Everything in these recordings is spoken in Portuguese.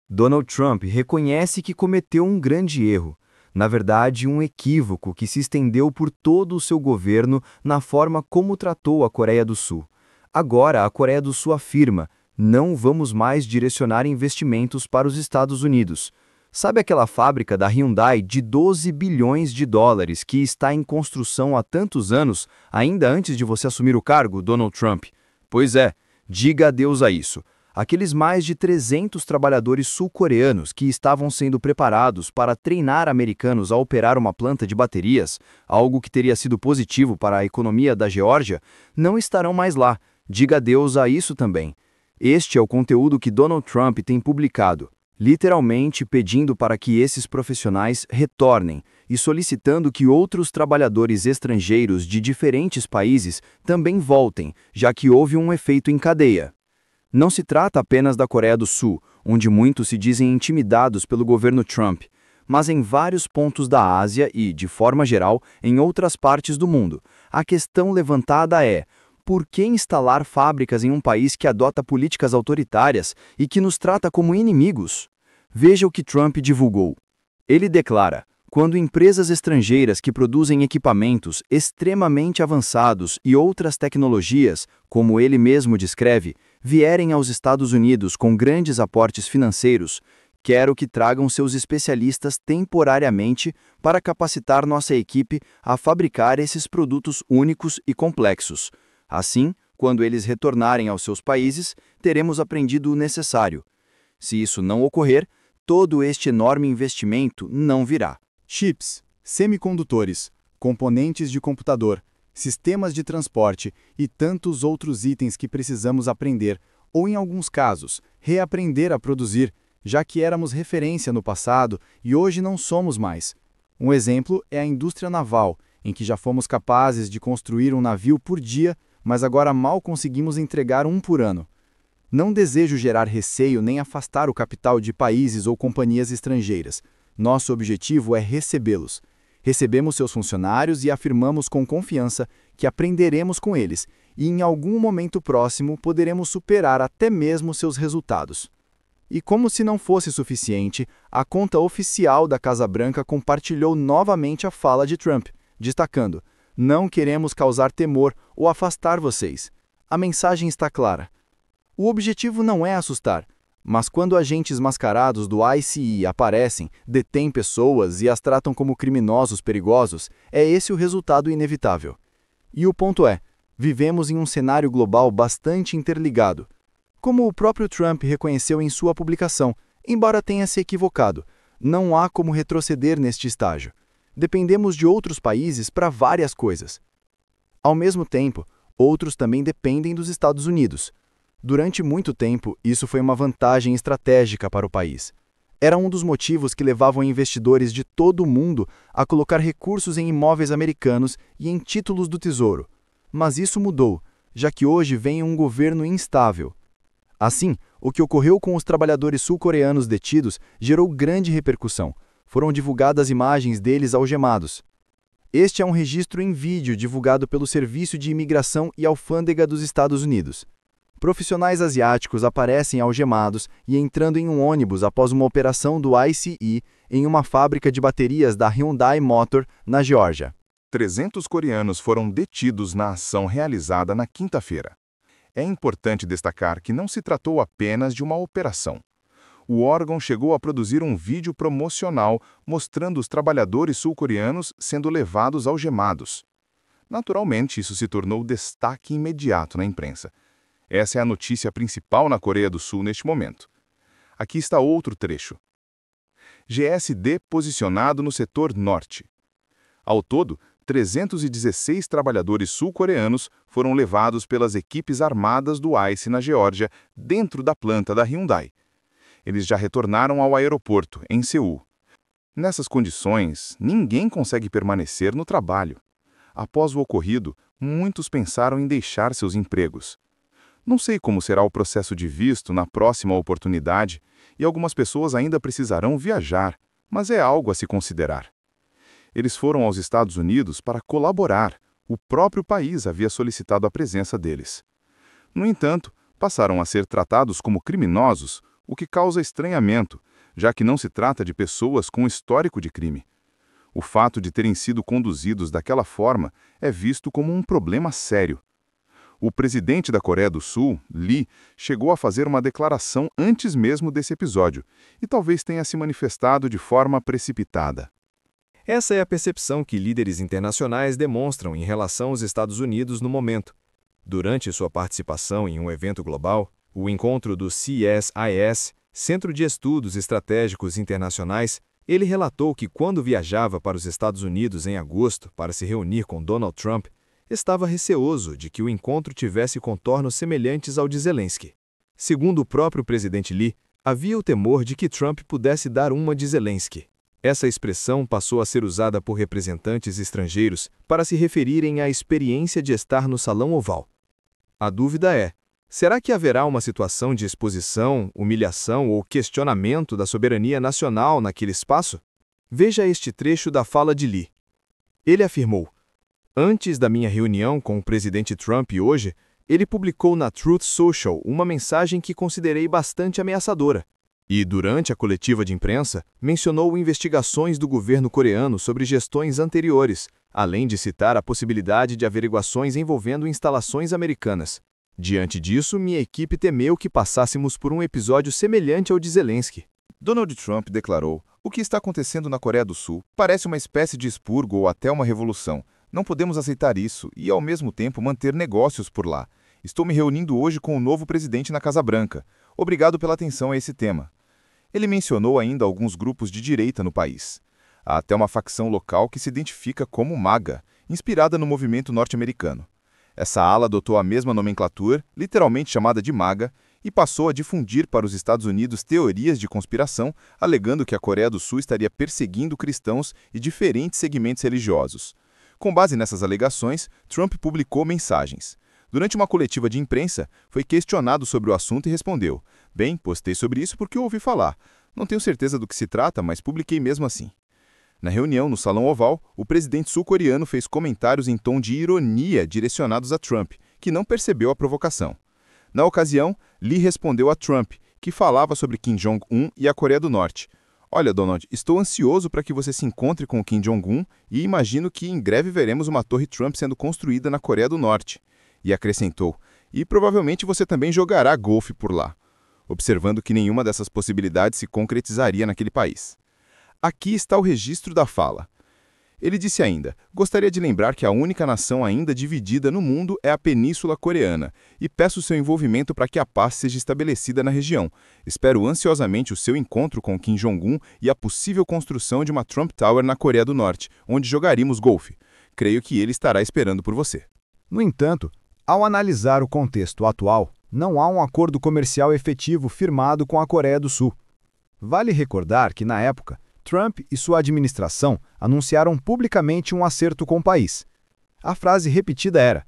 Donald Trump reconhece que cometeu um grande erro, na verdade, um equívoco que se estendeu por todo o seu governo na forma como tratou a Coreia do Sul. Agora, a Coreia do Sul afirma: não vamos mais direcionar investimentos para os Estados Unidos. Sabe aquela fábrica da Hyundai de 12 bilhões de dólares que está em construção há tantos anos, ainda antes de você assumir o cargo, Donald Trump? Pois é, diga adeus a isso. Aqueles mais de 300 trabalhadores sul-coreanos que estavam sendo preparados para treinar americanos a operar uma planta de baterias, algo que teria sido positivo para a economia da Geórgia, não estarão mais lá. Diga adeus a isso também. Este é o conteúdo que Donald Trump tem publicado, literalmente pedindo para que esses profissionais retornem e solicitando que outros trabalhadores estrangeiros de diferentes países também voltem, já que houve um efeito em cadeia. Não se trata apenas da Coreia do Sul, onde muitos se dizem intimidados pelo governo Trump, mas em vários pontos da Ásia e, de forma geral, em outras partes do mundo. A questão levantada é: por que instalar fábricas em um país que adota políticas autoritárias e que nos trata como inimigos? Veja o que Trump divulgou. Ele declara: quando empresas estrangeiras que produzem equipamentos extremamente avançados e outras tecnologias, como ele mesmo descreve, vierem aos Estados Unidos com grandes aportes financeiros, quero que tragam seus especialistas temporariamente para capacitar nossa equipe a fabricar esses produtos únicos e complexos. Assim, quando eles retornarem aos seus países, teremos aprendido o necessário. Se isso não ocorrer, todo este enorme investimento não virá. Chips, semicondutores, componentes de computador, sistemas de transporte e tantos outros itens que precisamos aprender, ou em alguns casos, reaprender a produzir, já que éramos referência no passado e hoje não somos mais. Um exemplo é a indústria naval, em que já fomos capazes de construir um navio por dia, mas agora mal conseguimos entregar um por ano. Não desejo gerar receio nem afastar o capital de países ou companhias estrangeiras. Nosso objetivo é recebê-los. Recebemos seus funcionários e afirmamos com confiança que aprenderemos com eles e em algum momento próximo poderemos superar até mesmo seus resultados. E como se não fosse suficiente, a conta oficial da Casa Branca compartilhou novamente a fala de Trump, destacando: não queremos causar temor ou afastar vocês. A mensagem está clara. O objetivo não é assustar, mas quando agentes mascarados do ICE aparecem, detêm pessoas e as tratam como criminosos perigosos, é esse o resultado inevitável. E o ponto é: vivemos em um cenário global bastante interligado. Como o próprio Trump reconheceu em sua publicação, embora tenha se equivocado, não há como retroceder neste estágio. Dependemos de outros países para várias coisas. Ao mesmo tempo, outros também dependem dos Estados Unidos. Durante muito tempo, isso foi uma vantagem estratégica para o país. Era um dos motivos que levavam investidores de todo o mundo a colocar recursos em imóveis americanos e em títulos do Tesouro. Mas isso mudou, já que hoje vem um governo instável. Assim, o que ocorreu com os trabalhadores sul-coreanos detidos gerou grande repercussão. Foram divulgadas imagens deles algemados. Este é um registro em vídeo divulgado pelo Serviço de Imigração e Alfândega dos Estados Unidos. Profissionais asiáticos aparecem algemados e entrando em um ônibus após uma operação do ICE em uma fábrica de baterias da Hyundai Motor, na Geórgia. 300 coreanos foram detidos na ação realizada na quinta-feira. É importante destacar que não se tratou apenas de uma operação. O órgão chegou a produzir um vídeo promocional mostrando os trabalhadores sul-coreanos sendo levados algemados. Naturalmente, isso se tornou destaque imediato na imprensa. Essa é a notícia principal na Coreia do Sul neste momento. Aqui está outro trecho. GSD posicionado no setor norte. Ao todo, 316 trabalhadores sul-coreanos foram levados pelas equipes armadas do ICE na Geórgia, dentro da planta da Hyundai. Eles já retornaram ao aeroporto, em Seul. Nessas condições, ninguém consegue permanecer no trabalho. Após o ocorrido, muitos pensaram em deixar seus empregos. Não sei como será o processo de visto na próxima oportunidade e algumas pessoas ainda precisarão viajar, mas é algo a se considerar. Eles foram aos Estados Unidos para colaborar. O próprio país havia solicitado a presença deles. No entanto, passaram a ser tratados como criminosos, o que causa estranhamento, já que não se trata de pessoas com histórico de crime. O fato de terem sido conduzidos daquela forma é visto como um problema sério. O presidente da Coreia do Sul, Lee, chegou a fazer uma declaração antes mesmo desse episódio e talvez tenha se manifestado de forma precipitada. Essa é a percepção que líderes internacionais demonstram em relação aos Estados Unidos no momento. Durante sua participação em um evento global, o encontro do CSIS, Centro de Estudos Estratégicos Internacionais, ele relatou que quando viajava para os Estados Unidos em agosto para se reunir com Donald Trump, estava receoso de que o encontro tivesse contornos semelhantes ao de Zelensky. Segundo o próprio presidente Lee, havia o temor de que Trump pudesse dar uma de Zelensky. Essa expressão passou a ser usada por representantes estrangeiros para se referirem à experiência de estar no Salão Oval. A dúvida é: será que haverá uma situação de exposição, humilhação ou questionamento da soberania nacional naquele espaço? Veja este trecho da fala de Lee. Ele afirmou: "Antes da minha reunião com o presidente Trump hoje, ele publicou na Truth Social uma mensagem que considerei bastante ameaçadora. E, durante a coletiva de imprensa, mencionou investigações do governo coreano sobre gestões anteriores, além de citar a possibilidade de averiguações envolvendo instalações americanas. Diante disso, minha equipe temeu que passássemos por um episódio semelhante ao de Zelensky." Donald Trump declarou: "O que está acontecendo na Coreia do Sul parece uma espécie de expurgo ou até uma revolução. Não podemos aceitar isso e, ao mesmo tempo, manter negócios por lá. Estou me reunindo hoje com o novo presidente na Casa Branca. Obrigado pela atenção a esse tema." Ele mencionou ainda alguns grupos de direita no país. Há até uma facção local que se identifica como MAGA, inspirada no movimento norte-americano. Essa ala adotou a mesma nomenclatura, literalmente chamada de MAGA, e passou a difundir para os Estados Unidos teorias de conspiração, alegando que a Coreia do Sul estaria perseguindo cristãos e diferentes segmentos religiosos. Com base nessas alegações, Trump publicou mensagens. Durante uma coletiva de imprensa, foi questionado sobre o assunto e respondeu: "Bem, postei sobre isso porque ouvi falar. Não tenho certeza do que se trata, mas publiquei mesmo assim." Na reunião no Salão Oval, o presidente sul-coreano fez comentários em tom de ironia direcionados a Trump, que não percebeu a provocação. Na ocasião, Lee respondeu a Trump, que falava sobre Kim Jong-un e a Coreia do Norte: "Olha, Donald, estou ansioso para que você se encontre com o Kim Jong-un e imagino que em breve veremos uma torre Trump sendo construída na Coreia do Norte." E acrescentou: "E provavelmente você também jogará golfe por lá", observando que nenhuma dessas possibilidades se concretizaria naquele país. Aqui está o registro da fala. Ele disse ainda: "Gostaria de lembrar que a única nação ainda dividida no mundo é a Península Coreana, e peço seu envolvimento para que a paz seja estabelecida na região. Espero ansiosamente o seu encontro com Kim Jong-un e a possível construção de uma Trump Tower na Coreia do Norte, onde jogaríamos golfe. Creio que ele estará esperando por você." No entanto, ao analisar o contexto atual, não há um acordo comercial efetivo firmado com a Coreia do Sul. Vale recordar que, na época, Trump e sua administração anunciaram publicamente um acerto com o país. A frase repetida era: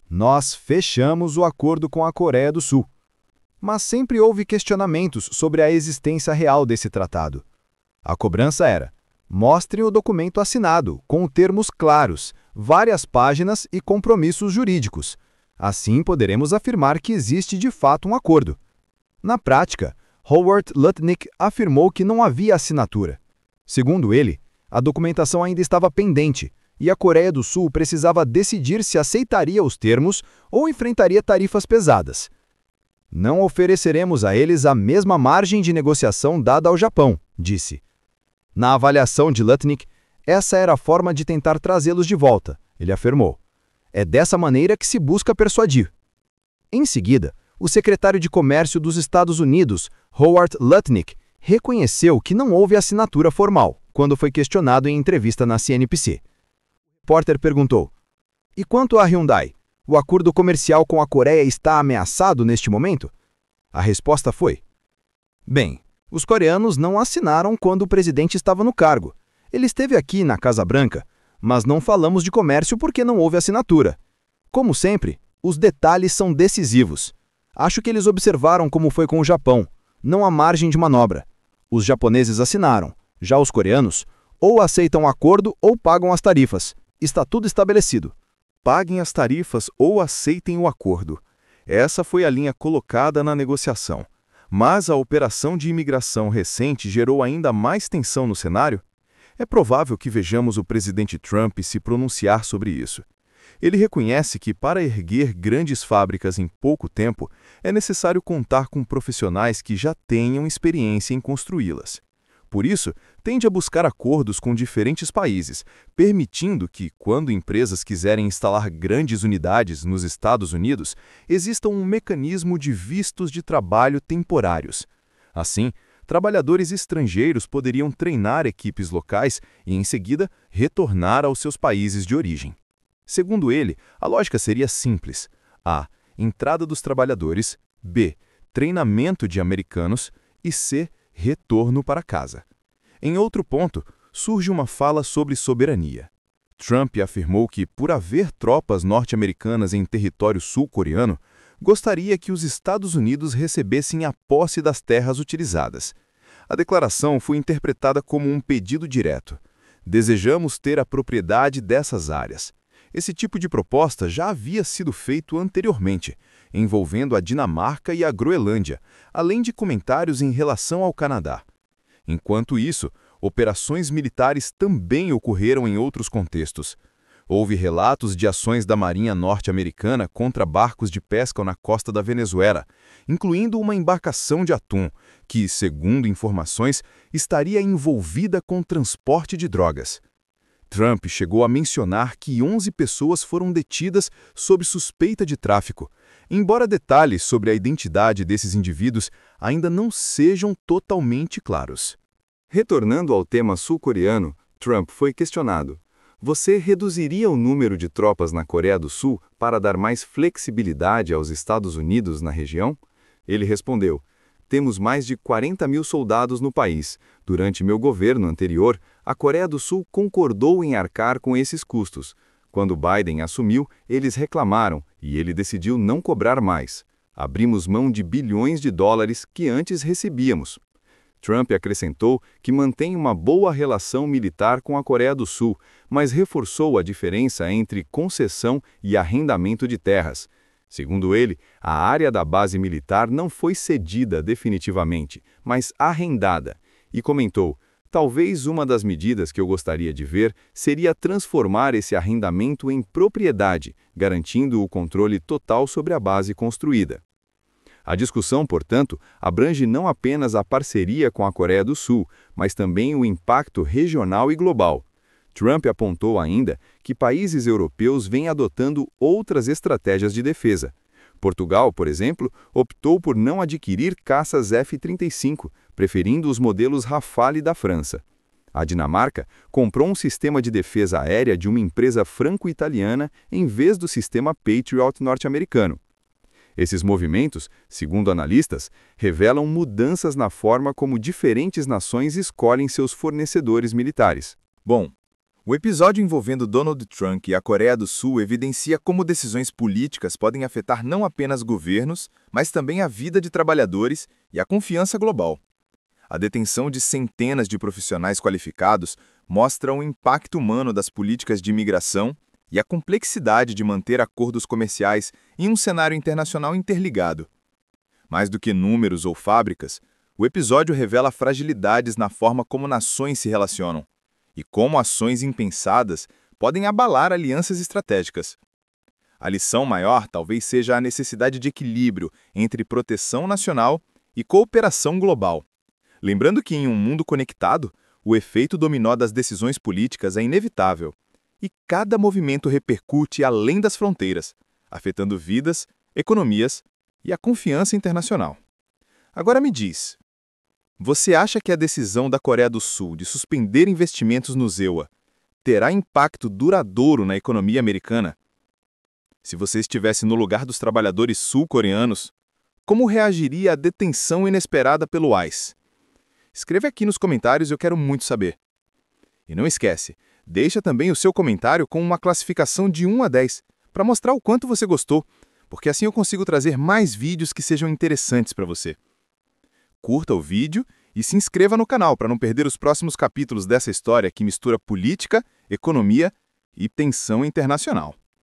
"Nós fechamos o acordo com a Coreia do Sul." Mas sempre houve questionamentos sobre a existência real desse tratado. A cobrança era: "Mostrem o documento assinado, com termos claros, várias páginas e compromissos jurídicos. Assim poderemos afirmar que existe de fato um acordo." Na prática, Howard Lutnick afirmou que não havia assinatura. Segundo ele, a documentação ainda estava pendente e a Coreia do Sul precisava decidir se aceitaria os termos ou enfrentaria tarifas pesadas. "Não ofereceremos a eles a mesma margem de negociação dada ao Japão", disse. Na avaliação de Lutnick, essa era a forma de tentar trazê-los de volta, ele afirmou. "É dessa maneira que se busca persuadir." Em seguida, o secretário de Comércio dos Estados Unidos, Howard Lutnick, reconheceu que não houve assinatura formal, quando foi questionado em entrevista na CNBC. O repórter perguntou: "E quanto à Hyundai? O acordo comercial com a Coreia está ameaçado neste momento?" A resposta foi: "Bem, os coreanos não assinaram quando o presidente estava no cargo. Ele esteve aqui na Casa Branca, mas não falamos de comércio porque não houve assinatura. Como sempre, os detalhes são decisivos. Acho que eles observaram como foi com o Japão. Não há margem de manobra. Os japoneses assinaram. Já os coreanos, ou aceitam o acordo ou pagam as tarifas. Está tudo estabelecido." Paguem as tarifas ou aceitem o acordo. Essa foi a linha colocada na negociação. Mas a operação de imigração recente gerou ainda mais tensão no cenário? É provável que vejamos o presidente Trump se pronunciar sobre isso. Ele reconhece que, para erguer grandes fábricas em pouco tempo, é necessário contar com profissionais que já tenham experiência em construí-las. Por isso, tende a buscar acordos com diferentes países, permitindo que, quando empresas quiserem instalar grandes unidades nos Estados Unidos, exista um mecanismo de vistos de trabalho temporários. Assim, trabalhadores estrangeiros poderiam treinar equipes locais e, em seguida, retornar aos seus países de origem. Segundo ele, a lógica seria simples: A. Entrada dos trabalhadores, B. Treinamento de americanos e C. Retorno para casa. Em outro ponto, surge uma fala sobre soberania. Trump afirmou que, por haver tropas norte-americanas em território sul-coreano, gostaria que os Estados Unidos recebessem a posse das terras utilizadas. A declaração foi interpretada como um pedido direto. Desejamos ter a propriedade dessas áreas. Esse tipo de proposta já havia sido feito anteriormente, envolvendo a Dinamarca e a Groenlândia, além de comentários em relação ao Canadá. Enquanto isso, operações militares também ocorreram em outros contextos. Houve relatos de ações da Marinha norte-americana contra barcos de pesca na costa da Venezuela, incluindo uma embarcação de atum, que, segundo informações, estaria envolvida com transporte de drogas. Trump chegou a mencionar que 11 pessoas foram detidas sob suspeita de tráfico, embora detalhes sobre a identidade desses indivíduos ainda não sejam totalmente claros. Retornando ao tema sul-coreano, Trump foi questionado: você reduziria o número de tropas na Coreia do Sul para dar mais flexibilidade aos Estados Unidos na região? Ele respondeu: temos mais de 40 mil soldados no país. Durante meu governo anterior, a Coreia do Sul concordou em arcar com esses custos. Quando Biden assumiu, eles reclamaram e ele decidiu não cobrar mais. Abrimos mão de bilhões de dólares que antes recebíamos. Trump acrescentou que mantém uma boa relação militar com a Coreia do Sul, mas reforçou a diferença entre concessão e arrendamento de terras. Segundo ele, a área da base militar não foi cedida definitivamente, mas arrendada, e comentou: talvez uma das medidas que eu gostaria de ver seria transformar esse arrendamento em propriedade, garantindo o controle total sobre a base construída. A discussão, portanto, abrange não apenas a parceria com a Coreia do Sul, mas também o impacto regional e global. Trump apontou ainda que países europeus vêm adotando outras estratégias de defesa. Portugal, por exemplo, optou por não adquirir caças F-35, preferindo os modelos Rafale da França. A Dinamarca comprou um sistema de defesa aérea de uma empresa franco-italiana em vez do sistema Patriot norte-americano. Esses movimentos, segundo analistas, revelam mudanças na forma como diferentes nações escolhem seus fornecedores militares. Bom, o episódio envolvendo Donald Trump e a Coreia do Sul evidencia como decisões políticas podem afetar não apenas governos, mas também a vida de trabalhadores e a confiança global. A detenção de centenas de profissionais qualificados mostra o impacto humano das políticas de imigração e a complexidade de manter acordos comerciais em um cenário internacional interligado. Mais do que números ou fábricas, o episódio revela fragilidades na forma como nações se relacionam e como ações impensadas podem abalar alianças estratégicas. A lição maior talvez seja a necessidade de equilíbrio entre proteção nacional e cooperação global. Lembrando que em um mundo conectado, o efeito dominó das decisões políticas é inevitável, e cada movimento repercute além das fronteiras, afetando vidas, economias e a confiança internacional. Agora me diz, você acha que a decisão da Coreia do Sul de suspender investimentos no ZEUA terá impacto duradouro na economia americana? Se você estivesse no lugar dos trabalhadores sul-coreanos, como reagiria à detenção inesperada pelo ICE? Escreve aqui nos comentários, eu quero muito saber. E não esquece, deixa também o seu comentário com uma classificação de 1 a 10, para mostrar o quanto você gostou, porque assim eu consigo trazer mais vídeos que sejam interessantes para você. Curta o vídeo e se inscreva no canal para não perder os próximos capítulos dessa história que mistura política, economia e tensão internacional.